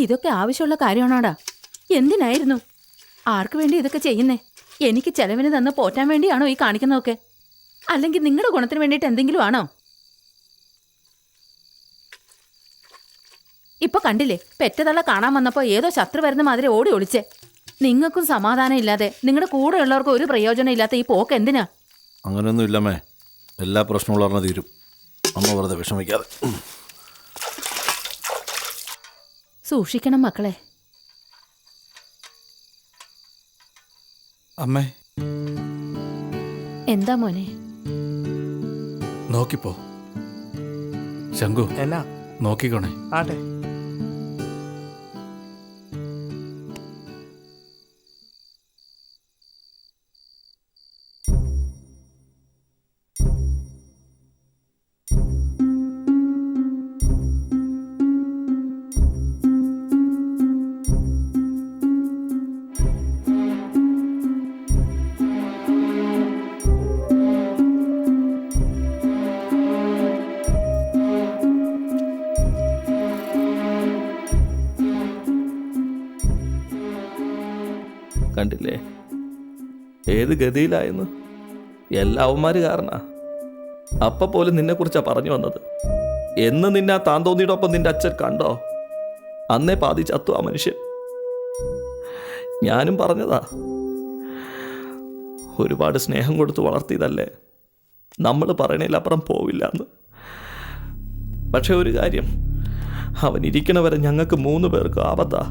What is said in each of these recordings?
ഇതൊക്കെ ആവശ്യമുള്ള കാര്യമാണോടാ? എന്തിനായിരുന്നു? ആർക്ക് വേണ്ടി ഇതൊക്കെ ചെയ്യുന്നേ? എനിക്ക് ചെലവിന് തന്ന് പോറ്റാൻ വേണ്ടിയാണോ ഈ കാണിക്കുന്നതൊക്കെ? അല്ലെങ്കിൽ നിങ്ങളുടെ ഗുണത്തിന് വേണ്ടിയിട്ട് എന്തെങ്കിലും ആണോ? ഇപ്പൊ കണ്ടില്ലേ, പെറ്റതള്ള കാണാൻ വന്നപ്പോ ഏതോ ശത്രു വരുന്ന മാതിരി ഓടി ഒളിച്ചേ. നിങ്ങൾക്കും സമാധാനം ഇല്ലാതെ നിങ്ങളുടെ കൂടെ ഉള്ളവർക്ക് ഒരു പ്രയോജനം ഇല്ലാത്ത ഈ പോക്ക് എന്തിനാ? അങ്ങനെയൊന്നും ഇല്ലമ്മേ, എല്ലാ പ്രശ്നങ്ങളും പറഞ്ഞാൽ തീരും. അമ്മ വെറുതെ വിഷമിക്കാതെ. സൂക്ഷിക്കണം മക്കളെ. അമ്മേ, എന്താ മോനെ? നോക്കിപ്പോ. ശങ്കു, എന്നാ നോക്കിക്കോണേ. ആട്ടെ. കണ്ടില്ലേ ഏത് ഗതിയിലായെന്ന്? എല്ലാ അവന്മാര് കാരണ. അപ്പ പോലും നിന്നെക്കുറിച്ചാ പറഞ്ഞു വന്നത്. എന്ന് നിന്നെ ആ താന്തോന്നിയോടൊപ്പം നിന്റെ അച്ഛൻ കണ്ടോ, അന്നേ പാതി ചത്തു ആ മനുഷ്യൻ. ഞാനും പറഞ്ഞതാ, ഒരുപാട് സ്നേഹം കൊടുത്ത് വളർത്തിയതല്ലേ, നമ്മൾ പറയണേലപ്പുറം പോവില്ല എന്ന്. പക്ഷെ ഒരു കാര്യം, അവൻ ഇരിക്കണവരെ ഞങ്ങൾക്ക് 3 പേർക്ക് ആപത്താ.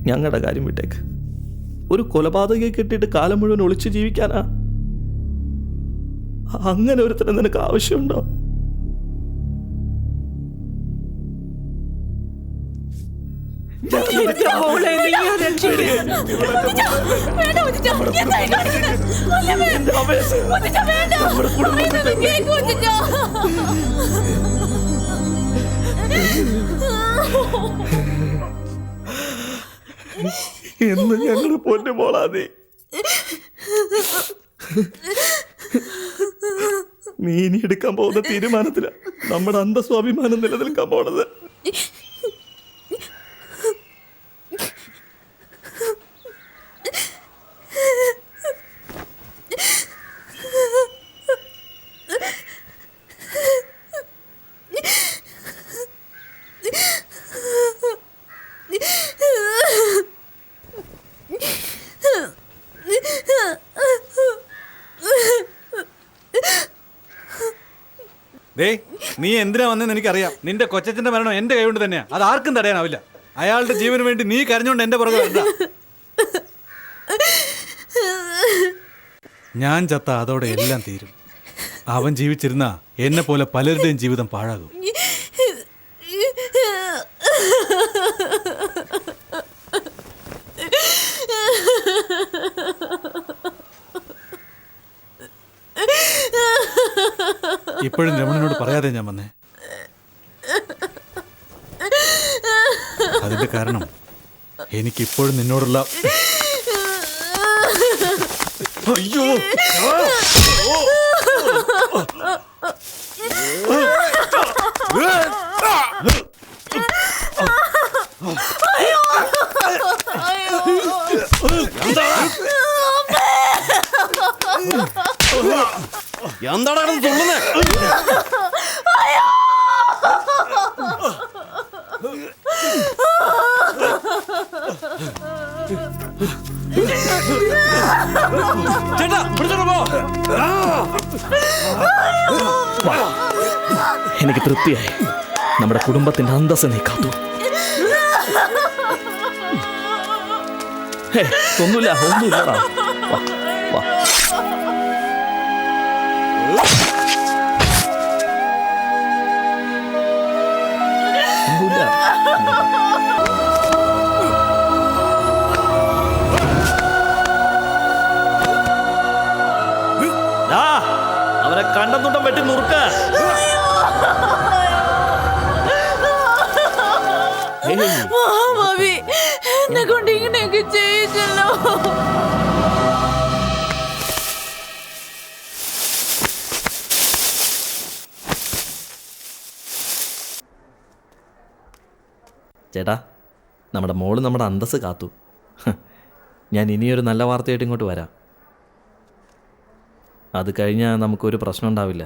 ഞങ്ങളുടെ കാര്യം വിട്ടേക്ക്. ഒരു കൊലപാതകയെ കെട്ടിയിട്ട് കാലം മുഴുവൻ ഒളിച്ചു ജീവിക്കാനാ? അങ്ങനെ ഒരുത്തരം നിനക്ക് ആവശ്യമുണ്ടോ? എന്ന് ഞങ്ങളുടെ പൊന്നു മോളാതെ, നീ ഇനി എടുക്കാൻ പോകുന്ന തീരുമാനത്തിലാ നമ്മുടെ അന്തസ്വാഭിമാനം നിലനിൽക്കാൻ പോണത്. നീ എന്തിനാ വന്നെന്ന് എനിക്കറിയാം. നിന്റെ കൊച്ചച്ഛന്റെ മരണം എന്റെ കൈ കൊണ്ട് തന്നെയാ. അത് ആർക്കും തടയാനാവില്ല. അയാളുടെ ജീവന് വേണ്ടി നീ കരഞ്ഞുകൊണ്ട് എന്റെ പുറകെ വരണ്ട. ഞാൻ ചത്ത അതോടെ എല്ലാം തീരും. അവൻ ജീവിച്ചിരുന്ന എന്നെ പോലെ പലരുടെയും ജീവിതം പാഴാകും. ഇപ്പോഴും രമണനോട് പറയാതെ ഞാൻ വന്നേ. അതിന്റെ കാരണം എനിക്കിപ്പോഴും നിന്നോടുള്ള അയ്യോ എന്താണ് തുള്ളുന്നേ? എനിക്ക് തൃപ്തിയായി. നമ്മുടെ കുടുംബത്തിന്റെ അന്തസ്സ് നീ കാത്തു. ഒന്നുമില്ല, ഒന്നുമില്ലടാ. വാ വാ. അവരെ കണ്ടെന്നുണ്ടം വെട്ടി നുറുക്ക. എന്നെ കൊണ്ട് ഇങ്ങനെയൊക്കെ ചെയ്യിച്ചല്ലോ. ചേട്ടാ, നമ്മുടെ മോള് നമ്മുടെ അന്തസ്സ് കാത്തു. ഞാൻ ഇനിയൊരു നല്ല വാർത്തയായിട്ട് ഇങ്ങോട്ട് വരാം. അത് കഴിഞ്ഞാൽ നമുക്കൊരു പ്രശ്നം ഉണ്ടാവില്ല.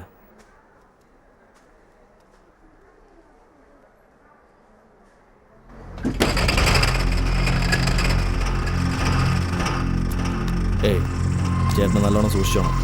ഏയ്, ചേട്ടന് നല്ലോണം സൂക്ഷിച്ചോണം.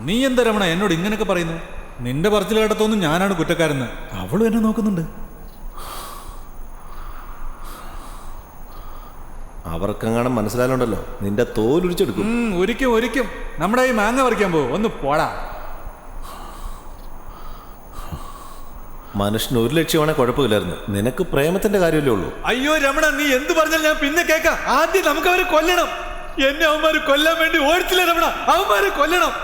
നീ എന്താ രമണ എന്നോട് ഇങ്ങനെയൊക്കെ പറയുന്നത്? നിന്റെ പറച്ചിൽ കേട്ടതൊന്നും ഞാനാണ് കുറ്റക്കാരെന്ന് അവളും എന്നെ നോക്കുന്നുണ്ട്. അവർക്കെങ്ങാനും മനസ്സിലായാലുണ്ടല്ലോ നിന്റെ തോലുരിച്ചെടുക്കും. ഒരിക്കും നമ്മുടെ ഈ മാങ്ങ പറിക്കാൻ പോകും. ഒന്ന് പോടാ. മനുഷ്യന് ഒരു ലക്ഷ്യമാണെങ്കിൽ കുഴപ്പമില്ലായിരുന്നു. നിനക്ക് പ്രേമത്തിന്റെ കാര്യമല്ലേ ഉള്ളൂ. അയ്യോ രമണ, നീ എന്ത് പറഞ്ഞാലും ഞാൻ പിന്നെ കേൾക്കാം. ആദ്യം നമുക്ക് അവരെ കൊല്ലണം. എന്നെ അവന്മാര് കൊല്ലാൻ വേണ്ടി ഓടിച്ചില്ല രമണ, അവന്മാരെ കൊല്ലണം.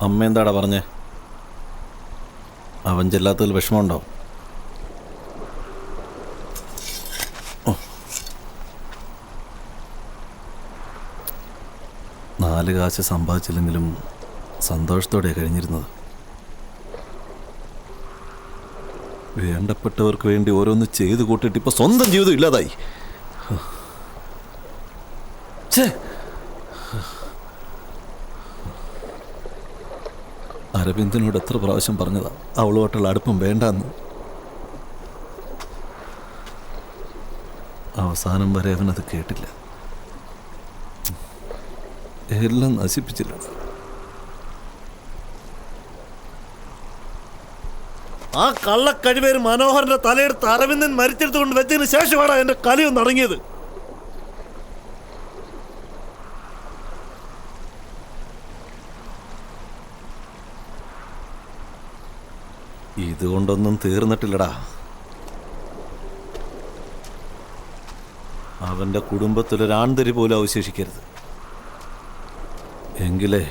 അമ്മ എന്താടാ പറഞ്ഞേ? അവൻ ചെല്ലാത്തതിൽ വിഷമമുണ്ടാവും. നാല് കാശ് സമ്പാദിച്ചില്ലെങ്കിലും സന്തോഷത്തോടെ കഴിഞ്ഞിരുന്നത്. വേണ്ടപ്പെട്ടവർക്ക് വേണ്ടി ഓരോന്ന് ചെയ്ത് കൂട്ടിയിട്ട് ഇപ്പൊ സ്വന്തം ജീവിതം ഇല്ലാതായി. അരവിന്ദനോട് എത്ര പ്രാവശ്യം പറഞ്ഞതാ അവളുമായിട്ടുള്ള അടുപ്പം വേണ്ടെന്ന്. അവസാനം വരെ അവനത് കേട്ടില്ല. എല്ലാം നശിപ്പിച്ചില്ല. ആ കള്ളക്കഴിവേര് മനോഹരന്റെ തലയെടുത്ത് അരവിന്ദൻ മരിച്ചെടുത്തുകൊണ്ട് വെച്ചതിന് ശേഷമാണ് എന്റെ കളിയൊന്ന് അടങ്ങിയത്. ഇതുകൊണ്ടൊന്നും തീർന്നിട്ടില്ലടാ. അവന്റെ കുടുംബത്തിലൊരാൺതരി പോലും അവശേഷിക്കരുത്. എങ്കിലേ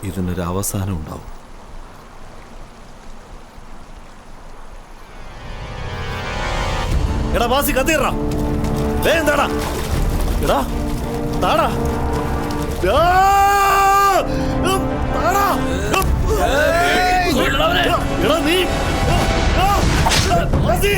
ഇതിനൊരു അവസാനം ഉണ്ടാവും. എടാ വാസി കത്തിയറാ, വേഗം താടാ. എടാ താടാ, എടാ നീ വാസി.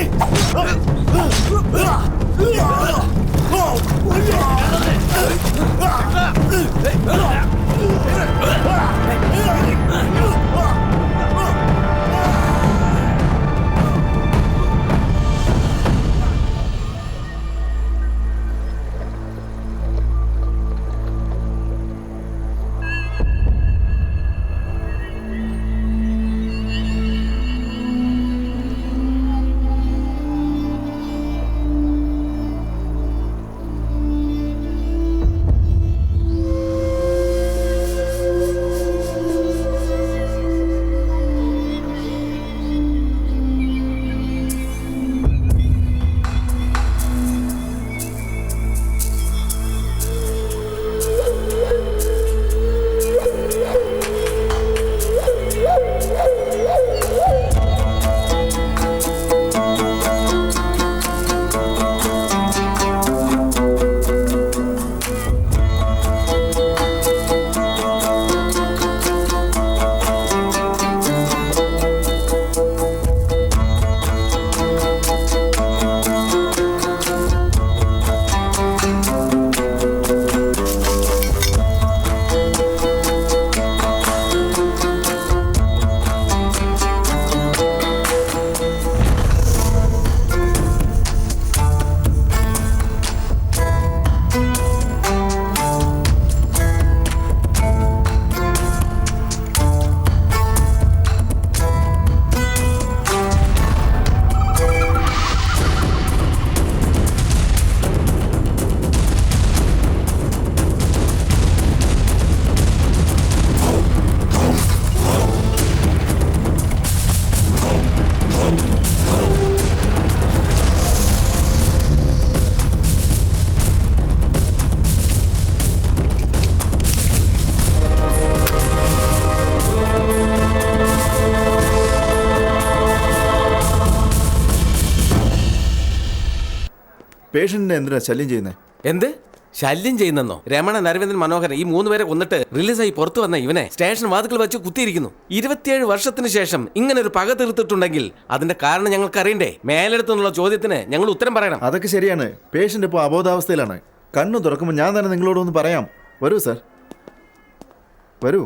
പേഷ്യന്റിനെ എന്തിനാ ശല്യം ചെയ്യുന്നത്? എന്ത് ശല്യം ചെയ്യുന്നെന്നോ? രമണൻ, അരവിന്ദൻ, മനോഹരൻ ഈ 3 പേരെ കൊന്നിട്ട് റിലീസായി പുറത്തു വന്ന ഇവനെ സ്റ്റേഷൻ വാതിക്കൽ വെച്ച് കുത്തിയിരിക്കുന്നു. 27 വർഷത്തിന് ശേഷം ഇങ്ങനെ ഒരു പക തീർത്തിട്ടുണ്ടെങ്കിൽ അതിന്റെ കാരണം ഞങ്ങൾക്ക് അറിയണ്ടേ? മേലെടുത്തുള്ള ചോദ്യത്തിന് ഞങ്ങൾ ഉത്തരം പറയണം. അതൊക്കെ ശരിയാണ്. പേഷ്യന്റ് ഇപ്പോൾ അബോധാവസ്ഥയിലാണ്. കണ്ണു തുറക്കുമ്പോൾ ഞാൻ തന്നെ നിങ്ങളോടൊന്ന് പറയാം. വരൂ സാർ, വരൂ.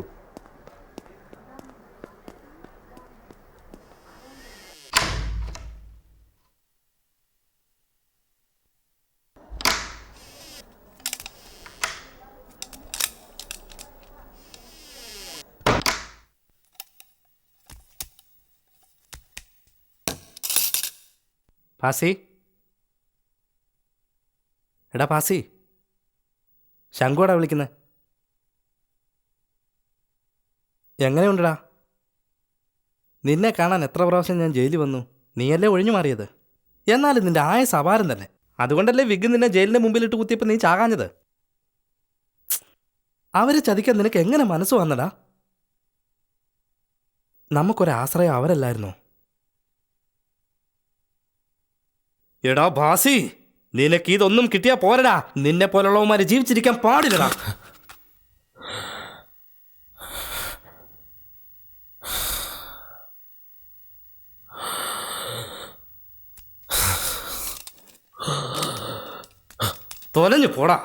പാസി, എടാ പാസി, ശങ്കുവാടാ വിളിക്കുന്നത്. എങ്ങനെയുണ്ടടാ? നിന്നെ കാണാൻ എത്ര പ്രാവശ്യം ഞാൻ ജയിലിൽ വന്നു. നീയല്ലേ ഒഴിഞ്ഞു മാറിയത്. എന്നാലും നിന്റെ ആയസ് അപാരം തന്നെ. അതുകൊണ്ടല്ലേ വിഗ് നിന്നെ ജയിലിൻ്റെ മുമ്പിലിട്ട് കുത്തിയപ്പോൾ നീ ചാകാഞ്ഞത്. അവരെ ചതിക്കാൻ നിനക്ക് എങ്ങനെ മനസ്സ് വന്നടാ? നമുക്കൊരാശ്രയം അവരല്ലായിരുന്നോ? എടാ ഭാസി, നിനക്ക് ഇതൊന്നും കിട്ടിയാ പോരടാ. നിന്നെ പോലുള്ളവന്മാര് ജീവിച്ചിരിക്കാൻ പാടില്ലടാ. തൊലഞ്ഞു പോടാ.